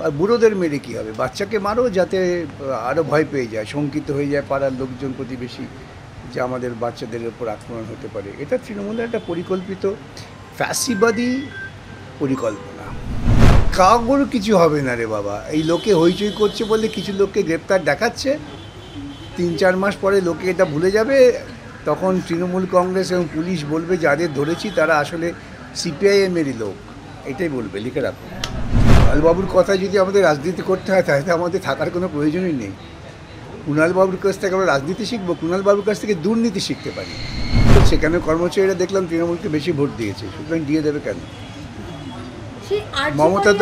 আর বুড়োদের মেরে কী হবে? বাচ্চাকে মারো যাতে আরও ভয় পেয়ে যায়, শঙ্কিত হয়ে যায় পাড়ার লোকজন, প্রতিবেশী, যে আমাদের বাচ্চাদের ওপর আক্রমণ হতে পারে। এটা তৃণমূলের একটা পরিকল্পিত ফ্যাসিবাদী পরিকল্পনা। কাউর কিছু হবে না রে বাবা। এই লোকে হইচই করছে বলে কিছু লোককে গ্রেপ্তার দেখাচ্ছে, 3-4 মাস পরে লোকে এটা ভুলে যাবে। তখন তৃণমূল কংগ্রেস এবং পুলিশ বলবে যাদের ধরেছি তারা আসলে সিপিআইএমেরই লোক, এটাই বলবে। লিখে রাখো। কুণালবাবুর কথা যদি আমাদের রাজনীতি করতে হয় তাহলে আমাদের থাকার কোনো প্রয়োজনই নেই। কুণালবাবুর কাছ থেকে আমরা রাজনীতি শিখবো, কুণালবাবুর কাছ থেকে দুর্নীতি শিখতে পারি। তো সেখানে কর্মচারীরা দেখলাম তৃণমূলকে বেশি ভোট দিয়েছে, সুতরাং দিয়ে দেবে কেন? মমতা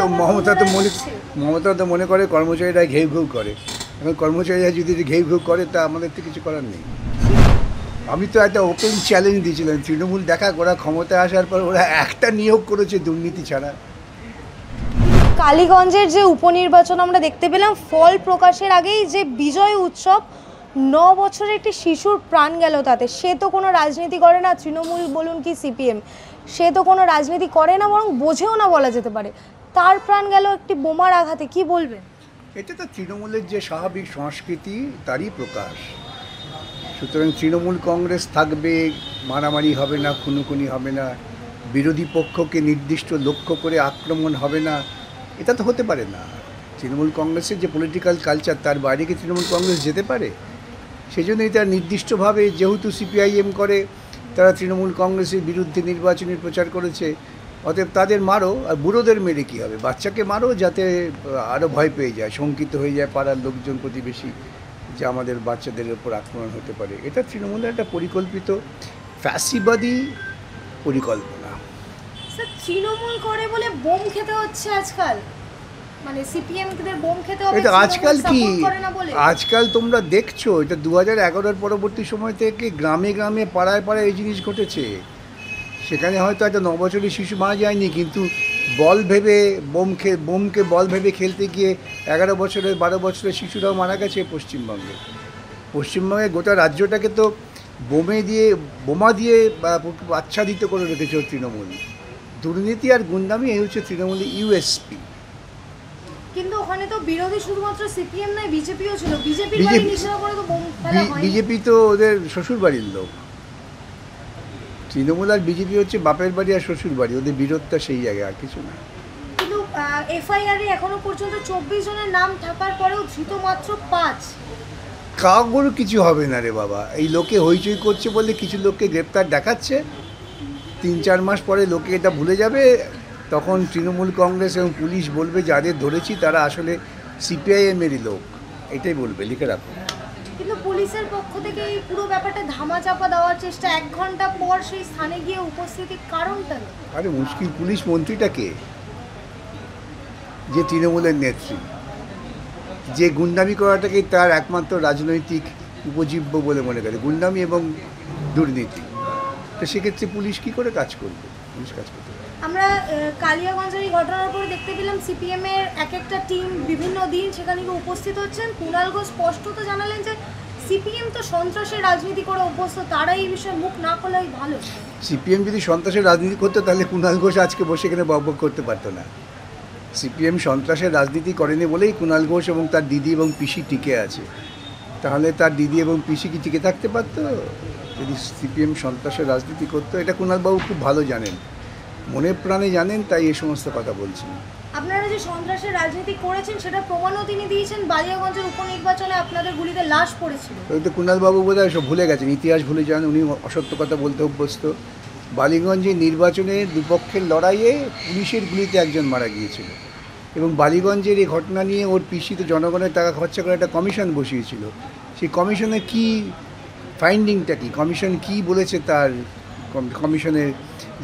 তো মনে করে কর্মচারীরা ঘেউ ঘেউ করে। এখন কর্মচারীরা যদি ঘেউ ঘেউ করে তা আমাদের তো কিছু করার নেই। আমি তো একটা ওপেন চ্যালেঞ্জ দিয়েছিলাম, তৃণমূল দেখা ওরা ক্ষমতায় আসার পর ওরা একটা নিয়োগ করেছে দুর্নীতি ছাড়া। কালীগঞ্জের যে উপনির্বাচন আমরা দেখতে পেলাম, ফল প্রকাশের আগেই যে বিজয় উৎসব, 9 বছরের একটি শিশুর প্রাণ গেল তাতে। সে তো কোনো রাজনীতি করে না, তৃণমূল বলুন কি সিপিএম, সে তো কোনো রাজনীতি করে না, বরং বোঝেও না বলা যেতে পারে। তার প্রাণ গেল একটি বোমার আঘাতে, কি বলবেন? এটা তো তৃণমূলের যে স্বাভাবিক সংস্কৃতি তারই প্রকাশ। সুতরাং তৃণমূল কংগ্রেস থাকবে, মারামারি হবে না, খুনোখুনি হবে না, বিরোধী পক্ষকে নির্দিষ্ট লক্ষ্য করে আক্রমণ হবে না, এটা তো হতে পারে না। তৃণমূল কংগ্রেসের যে পলিটিক্যাল কালচার তার বাইরে কি তৃণমূল কংগ্রেস যেতে পারে? সেই জন্যই তারা নির্দিষ্টভাবে, যেহেতু সিপিআইএম করে, তারা তৃণমূল কংগ্রেসের বিরুদ্ধে নির্বাচনী প্রচার করেছে। অতএব তাদের মারো, আর বুড়োদের মেরে কী হবে? বাচ্চাকে মারো যাতে আরও ভয় পেয়ে যায়, শঙ্কিত হয়ে যায় পাড়ার লোকজন, প্রতিবেশী, যে আমাদের বাচ্চাদের ওপর আক্রমণ হতে পারে। এটা তৃণমূলের একটা পরিকল্পিত ফ্যাসিবাদী পরিকল্পনা। স্যার, তৃণমূল করে বলে বোম খেতে হচ্ছে আজকাল, মানে সিপিএম দের বোম খেতে হবে। এটা আজকাল কি? আজকাল তোমরা দেখছো, এটা 2011-র পরবর্তী সময় থেকে গ্রামে গ্রামে, পাড়ায় পাড়ায় এই জিনিস ঘটেছে। সেখানে হয়তো একটা 9 বছরের শিশু মারা যায়নি, কিন্তু বল ভেবে বোমকে বল ভেবে খেলতে গিয়ে 11 বছরের 12 বছরের শিশুরাও মারা গেছে পশ্চিমবঙ্গে গোটা রাজ্যটাকে তো বোমা দিয়ে আচ্ছাদিত করে রেখেছে তৃণমূল। দুর্নীতি আর গুন্ডামি, এই হচ্ছে তৃণমূলের ইউএসপি। কিন্তু ওখানে তো বিরোধী শুধুমাত্র সিপিএম নয়, বিজেপিও ছিল। বিজেপি তো ওদের শ্বশুর বাড়ির লোক। তৃণমূল আর বিজেপি হচ্ছে বাপের বাড়ি আর শ্বশুর বাড়ি, ওদের বিরোধটা সেই জায়গায়, আর কিছু না। কিন্তু এফআইআর এ এখনো পর্যন্ত 24 জনের নাম থাকার পরেও ধৃত মাত্র 5। কাউর কিছু হবে না রে বাবা। এই লোকে হইচই করছে বলে কিছু লোককে গ্রেপ্তার দেখাচ্ছে, 3-4 মাস পরে লোকে এটা ভুলে যাবে। তখন তৃণমূল কংগ্রেস এবং পুলিশ বলবে যাদের ধরেছি তারা আসলে সিপিআইএমেরই লোক, এটাই বলবে। লিখে রাখো। কিন্তু পুলিশের পক্ষ থেকে এই পুরো ব্যাপারটা ধামাচাপা দেওয়ার চেষ্টা, 1 ঘন্টা পর সেই স্থানে গিয়ে উপস্থিতির কারণটা? আরে মুশকিল, পুলিশ মন্ত্রীটাকে, যে তৃণমূলের নেত্রী, যে গুন্ডামি করাটাকে তার একমাত্র রাজনৈতিক উপজীব্য বলে মনে করে, গুন্ডামি এবং দুর্নীতি। তো সেক্ষেত্রে পুলিশ কী করে কাজ করবে? পুলিশ কাজ করতে পারে। আমরা কালিয়াগঞ্জের এই ঘটনার পরে দেখতে পেলাম সিপিএম এর একটা টিম বিভিন্ন দিন সেখানে গিয়ে উপস্থিত হচ্ছেন। কুণাল ঘোষ স্পষ্টত জানালেন যে সিপিএম তো সন্ত্রাসের রাজনীতি করে অভ্যস্ত, তারা এই বিষয়ে মুখ না খোলাই ভালো। সিপিএম যদি সন্ত্রাসের রাজনীতি করতো তাহলে কুণাল ঘোষ আজকে বসে এখানে বকবক করতে পারতো না। সিপিএম সন্ত্রাসের রাজনীতি করেনি বলেই কুণাল ঘোষ এবং তার দিদি এবং পিসি টিকে আছে। তাহলে তার দিদি এবং পিসি কি টিকে থাকতে পারতো যদি সিপিএম সন্ত্রাসের রাজনীতি করতো? এটা কুণালবাবু খুব ভালো জানেন, মনে প্রাণে জানেন, তাই এই সমস্ত কথা বলছেন। আপনারা যে সন্ত্রাসের রাজনীতি করেছেন সেটা প্রমাণও তিনি দিয়েছেন। বালিয়াগঞ্জের উপনির্বাচনে আপনাদের গুলিতে লাশ পড়েছিল। ওই তো কুণালবাবু বোধহয় সব ভুলে গেছেন, ইতিহাস ভুলে যান, উনি অসত্য কথা বলতে অভ্যস্ত। বালিগঞ্জে নির্বাচনে দুপক্ষের লড়াইয়ে পুলিশের গুলিতে একজন মারা গিয়েছিল, এবং বালিগঞ্জের এই ঘটনা নিয়ে ওর পিসি তো জনগণের টাকা খরচা করে একটা কমিশন বসিয়েছিল। সেই কমিশনের কি ফাইন্ডিংটা কি, কমিশন কি বলেছে, তার কমিশনের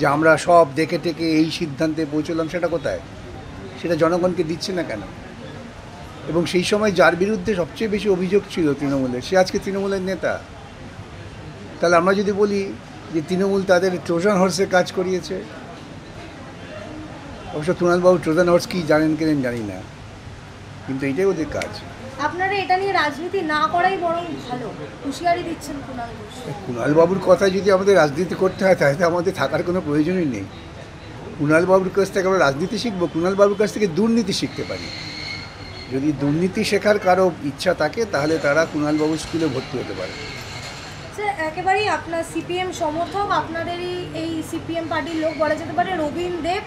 যে আমরা সব দেখে টেকে এই সিদ্ধান্তে পৌঁছলাম, সেটা কোথায়? সেটা জনগণকে দিচ্ছে না কেন? এবং সেই সময় যার বিরুদ্ধে সবচেয়ে বেশি অভিযোগ ছিল তৃণমূলের, সে আজকে তৃণমূলের নেতা। তাহলে আমরা যদি বলি যে তৃণমূল তাদের ট্রোজান হর্সে কাজ করিয়েছে, অবশ্য কুণালবাবু ট্রোজান হর্স কি জানেন কিনেন জানি না, কিন্তু এটাই ওদের কাজ। আপনারা এটা নিয়ে রাজনীতি না করাই বরং ভালো, হুঁশিয়ারি দিচ্ছেন কুণাল ঘোষ। কুণালবাবুর কথা যদি আমাদের রাজনীতি করতে হয় তাহলে আমাদের থাকার কোনো প্রয়োজনই নেই। কুণালবাবুর কাছ থেকে আমরা রাজনীতি শিখবো, কুণালবাবুর কাছ থেকে দুর্নীতি শিখতে পারি। যদি দুর্নীতি শেখার কারো ইচ্ছা থাকে তাহলে তারা কুণালবাবু স্কুলে ভর্তি হতে পারে। স্যার একেবারেই আপনার সিপিএম সমর্থক, আপনাদেরই এই সিপিএম পার্টির লোক বলা যেতে পারে রবীন দেব,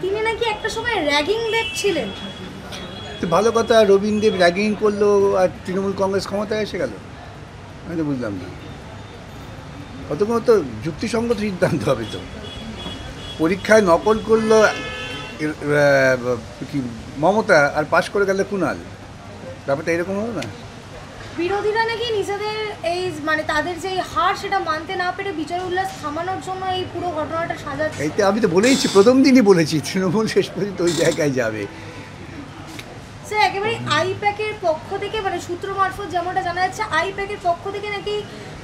তিনি নাকি একটা সময় র্যাগিং দেব ছিলেন। তো ভালো কথা, রবীন দেব র্যাগিং করলো আর তৃণমূল কংগ্রেস ক্ষমতায় এসে গেল, আমি তো বুঝলাম না। কতক্ষণ তো যুক্তিসঙ্গত সিদ্ধান্ত হবে। তো পরীক্ষায় নকল করলো কি মমতা আর পাশ করে গেল কুণাল, ব্যাপারটা এরকম হলো না? বিরোধীরা নাকি নিজেদের এই মানে তাদের যে হার সেটা মানতে না পেরে বিজয় উল্লাস থামানোর জন্য এই পুরো ঘটনাটা সাজাচ্ছে। এইটা আমি তো বলেইছি, প্রথম দিনই বলেছি তৃণমূল শেষ পর্যন্ত ওই জায়গায় যাবে। স্যার একেবারে আইপ্যাকের পক্ষ থেকে মানে সূত্র মারফত যেমনটা জানা যাচ্ছে, আইপ্যাকের পক্ষ থেকে নাকি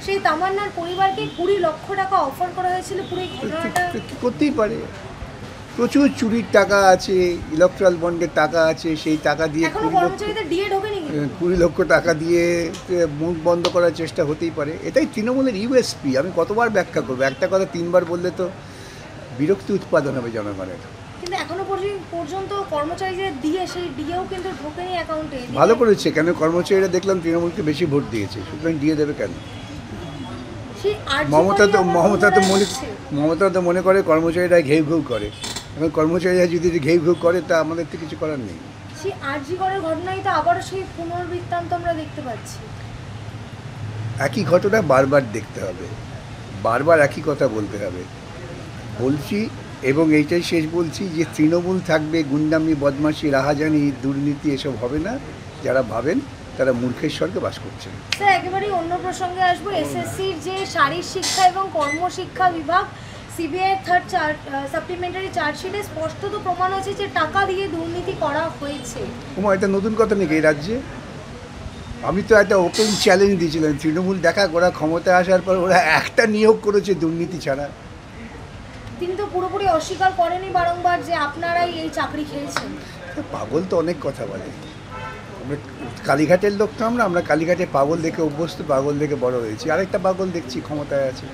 সেই তামান্নার পরিবারকে 20 লক্ষ টাকা অফার করা হয়েছিল পুরো এই ঘটনাটা। করতেই পারে, প্রচুর চুরির টাকা আছে, ইলেকট্রাল বন্ডের টাকা আছে, সেই টাকা দিয়ে এখনো কর্মচারীদের ডিএ ঢোকেনি, 20 লক্ষ টাকা দিয়ে মুখ বন্ধ করার চেষ্টা হতেই পারে। এটাই তৃণমূলের ইউএসপি। আমি কতবার ব্যাখ্যা করবো? একটা কথা 3বার বললে তো বিরক্তি উৎপাদন হবে জনগণের। কিন্তু এখনো পর্যন্ত কর্মচারীদের দিয়ে সেই ডিএও কিন্তু ঢোকেনি অ্যাকাউন্টে। ভালো করেছে, কেন কর্মচারীরা দেখলাম তৃণমূলকে বেশি ভোট দিয়েছে, সুতরাং দিয়ে দেবে কেন? মমতা তো মনে করে কর্মচারীরা ঘেউ ঘেউ করে, এখন কর্মচারীরা যদি ঘেউ ঘেউ করে তা আমাদের তো কিছু করার নেই। সেই আরজি করার ঘটনায় তো আবারও সেই পুনর্বৃত্তান্ত আমরা দেখতে পাচ্ছি। একই ঘটনা বারবার দেখতে হবে, বারবার একই কথা বলতে হবে। বলছি এবং এইটাই শেষ বলছি যে তৃণমূল থাকবে, গুন্ডামি, বদমাশি, রাহাজানি, দুর্নীতি এসব হবে না। যারা ভাবেন তারা মূর্খের স্বর্গে বাস করছেন। স্যার একেবারেই অন্য প্রসঙ্গে আসবো। এসএসসির যে শারীর শিক্ষা এবং কর্মশিক্ষা বিভাগ, সিবিআই থার্ড সাপ্লিমেন্টারি চার্জশিটে স্পষ্টত প্রমাণ হয়েছে যে টাকা দিয়ে দুর্নীতি করা হয়েছে। এটা নতুন কথা নাকি এই রাজ্যে? আমি তো একটা ওপেন চ্যালেঞ্জ দিয়েছিলাম, তৃণমূল দেখা ওরা ক্ষমতায় আসার পর ওরা একটা নিয়োগ করেছে দুর্নীতি ছাড়া। তিনি তো পুরোপুরি অস্বীকার করেনি বারংবার যে আপনারাই এই চাকরি খেয়েছেন। পাগল তো অনেক কথা বলে। আমরা কালীঘাটের লোক তো, আমরা কালীঘাটে পাগল দেখে অভ্যস্ত, পাগল দেখে বড় হয়েছি। আরেকটা পাগল দেখছি ক্ষমতায় আছে।